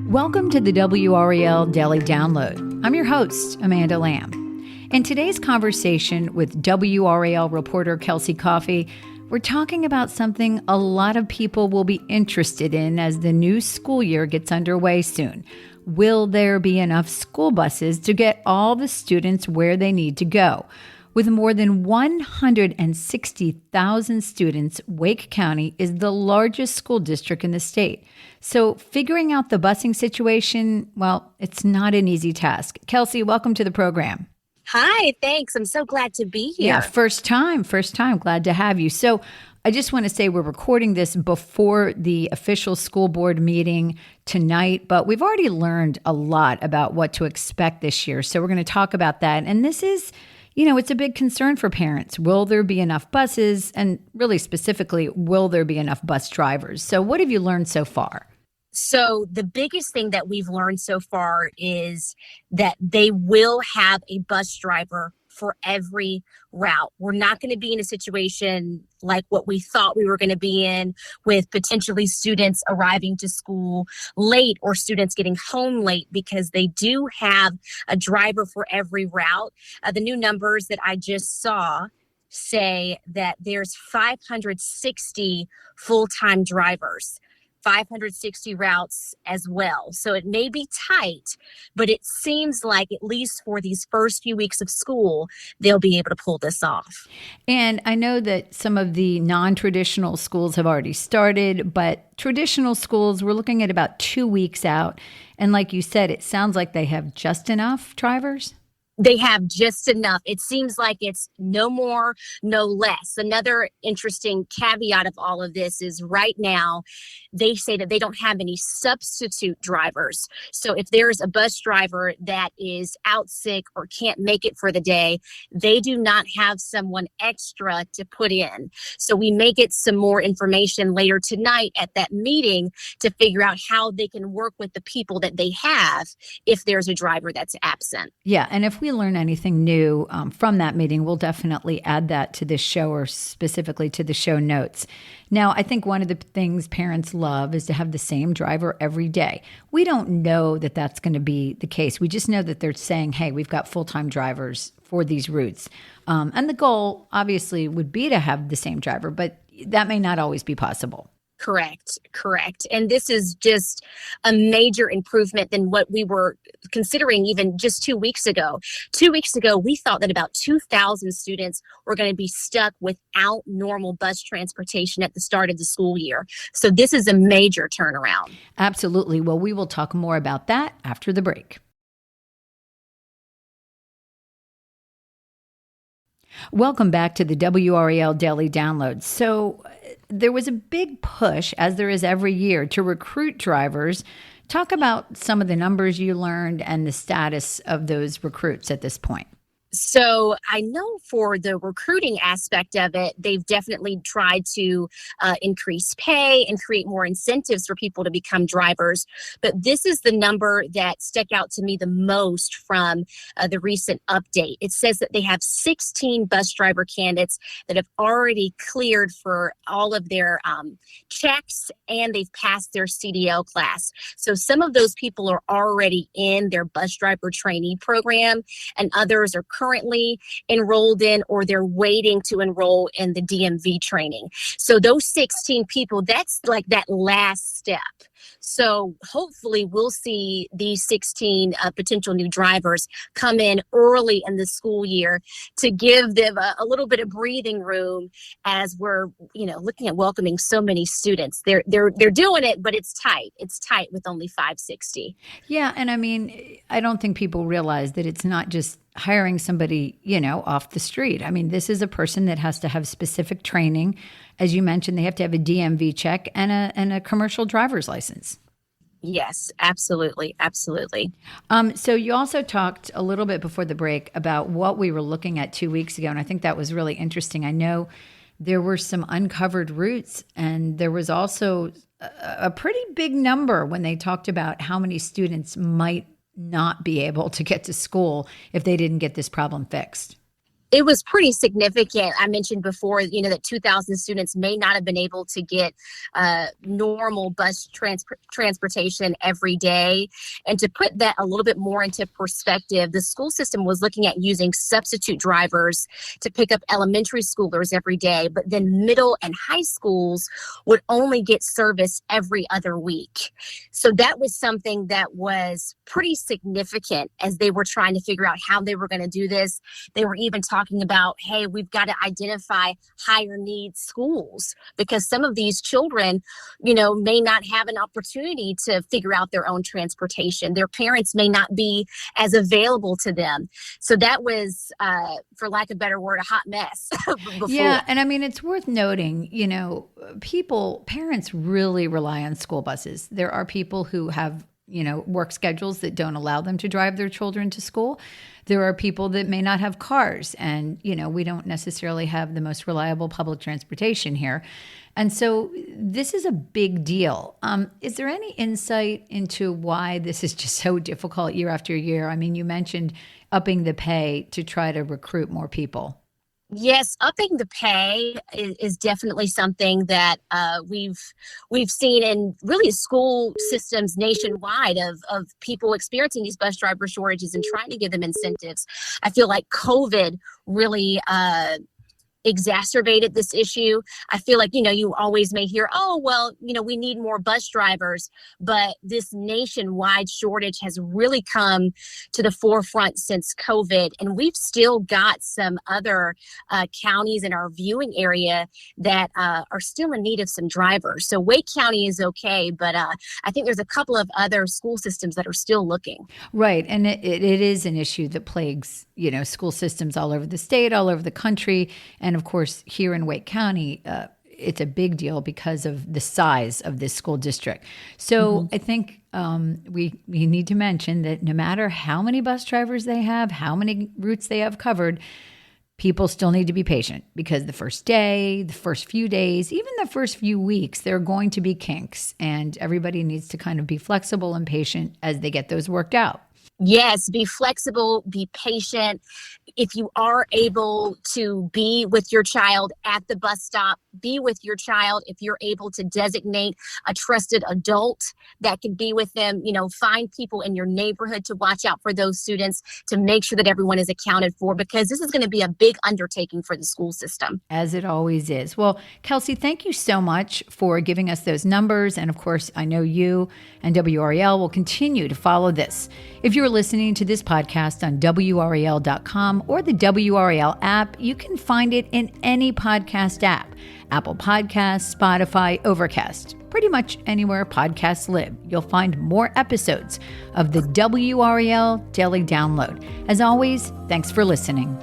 Welcome to the WRAL Daily Download. I'm your host, Amanda Lamb. In today's conversation with WRAL reporter Kelsey Coffey, we're talking about something a lot of people will be interested in as the new school year gets underway soon. Will there be enough school buses to get all the students where they need to go? With more than 160,000 students, Wake County is the largest school district in the state. So figuring out the busing situation, well, it's not an easy task. Kelsey, welcome to the program. Hi, thanks. I'm so glad to be here. Yeah, first time. Glad to have you. So I just want to say we're recording this before the official school board meeting tonight, but we've already learned a lot about what to expect this year. So we're going to talk about that. And this is, it's a big concern for parents. Will there be enough buses? And really specifically, will there be enough bus drivers? So what have you learned so far? So the biggest thing that we've learned so far is that they will have a bus driver for every route. We're not going to be in a situation like what we thought we were going to be in, with potentially students arriving to school late or students getting home late, because they do have a driver for every route. The new numbers that I just saw say that there's 560 full-time drivers, 560 routes as well. So it may be tight, but it seems like at least for these first few weeks of school, they'll be able to pull this off. And I know that some of the non-traditional schools have already started, but traditional schools, we're looking at about 2 weeks out. And like you said, it sounds like they have just enough drivers. They have just enough. It seems like it's no more, no less. Another interesting caveat of all of this is right now, they say that they don't have any substitute drivers. So if there's a bus driver that is out sick or can't make it for the day, they do not have someone extra to put in. So we may get some more information later tonight at that meeting to figure out how they can work with the people that they have if there's a driver that's absent. Yeah, and if we learn anything new from that meeting, we'll definitely add that to this show, or specifically to the show notes. Now, I think one of the things parents love is to have the same driver every day. We don't know that that's going to be the case. We just know that they're saying, hey, we've got full-time drivers for these routes. And the goal, obviously, would be to have the same driver, but that may not always be possible. Correct. And this is just a major improvement than what we were considering even just 2 weeks ago. 2 weeks ago, we thought that about 2,000 students were going to be stuck without normal bus transportation at the start of the school year. So this is a major turnaround. Absolutely. Well, we will talk more about that after the break. Welcome back to the WRAL Daily Download. So there was a big push, as there is every year, to recruit drivers. Talk about some of the numbers you learned and the status of those recruits at this point. So I know for the recruiting aspect of it, they've definitely tried to increase pay and create more incentives for people to become drivers. But this is the number that stuck out to me the most from the recent update. It says that they have 16 bus driver candidates that have already cleared for all of their checks, and they've passed their CDL class. So some of those people are already in their bus driver trainee program, and others are currently enrolled in, or they're waiting to enroll in the DMV training. So those 16 people, that's like that last step. So hopefully we'll see these 16 potential new drivers come in early in the school year to give them a little bit of breathing room as we're, looking at welcoming so many students. They're doing it, but it's tight. It's tight with only 560. Yeah, and I mean, I don't think people realize that it's not just hiring somebody, off the street. I mean, this is a person that has to have specific training. As you mentioned, they have to have a DMV check and a commercial driver's license. Yes, absolutely. So you also talked a little bit before the break about what we were looking at 2 weeks ago, and I think that was really interesting. I know there were some uncovered routes, and there was also a pretty big number when they talked about how many students might not be able to get to school if they didn't get this problem fixed. It was pretty significant. I mentioned before, that 2,000 students may not have been able to get normal bus transportation every day. And to put that a little bit more into perspective, the school system was looking at using substitute drivers to pick up elementary schoolers every day, but then middle and high schools would only get service every other week. So that was something that was pretty significant as they were trying to figure out how they were going to do this. They were even talking about, hey, we've got to identify higher needs schools because some of these children, may not have an opportunity to figure out their own transportation. Their parents may not be as available to them. So that was, for lack of a better word, a hot mess. Before. Yeah. And I mean, it's worth noting, parents really rely on school buses. There are people who have work schedules that don't allow them to drive their children to school. There are people that may not have cars and, we don't necessarily have the most reliable public transportation here. And so this is a big deal. Is there any insight into why this is just so difficult year after year? I mean, you mentioned upping the pay to try to recruit more people. Yes, upping the pay is definitely something that we've seen in really school systems nationwide of people experiencing these bus driver shortages and trying to give them incentives. I feel like COVID really exacerbated this issue. I feel like, you always may hear, oh, well, we need more bus drivers, but this nationwide shortage has really come to the forefront since COVID. And we've still got some other counties in our viewing area that are still in need of some drivers. So Wake County is okay, but I think there's a couple of other school systems that are still looking. Right. And it is an issue that plagues, school systems all over the state, all over the country. And of course, here in Wake County, it's a big deal because of the size of this school district. So I think we need to mention that no matter how many bus drivers they have, how many routes they have covered, people still need to be patient because the first day, the first few days, even the first few weeks, there are going to be kinks. And everybody needs to kind of be flexible and patient as they get those worked out. Yes, be flexible, be patient. If you are able to be with your child at the bus stop, be with your child. If you're able to designate a trusted adult that can be with them, find people in your neighborhood to watch out for those students to make sure that everyone is accounted for, because this is going to be a big undertaking for the school system. As it always is. Well, Kelsey, thank you so much for giving us those numbers. And of course, I know you and WRAL will continue to follow this. If you're listening to this podcast on WRAL.com or the WRAL app, you can find it in any podcast app. Apple Podcasts, Spotify, Overcast, pretty much anywhere podcasts live. You'll find more episodes of the WRAL Daily Download. As always, thanks for listening.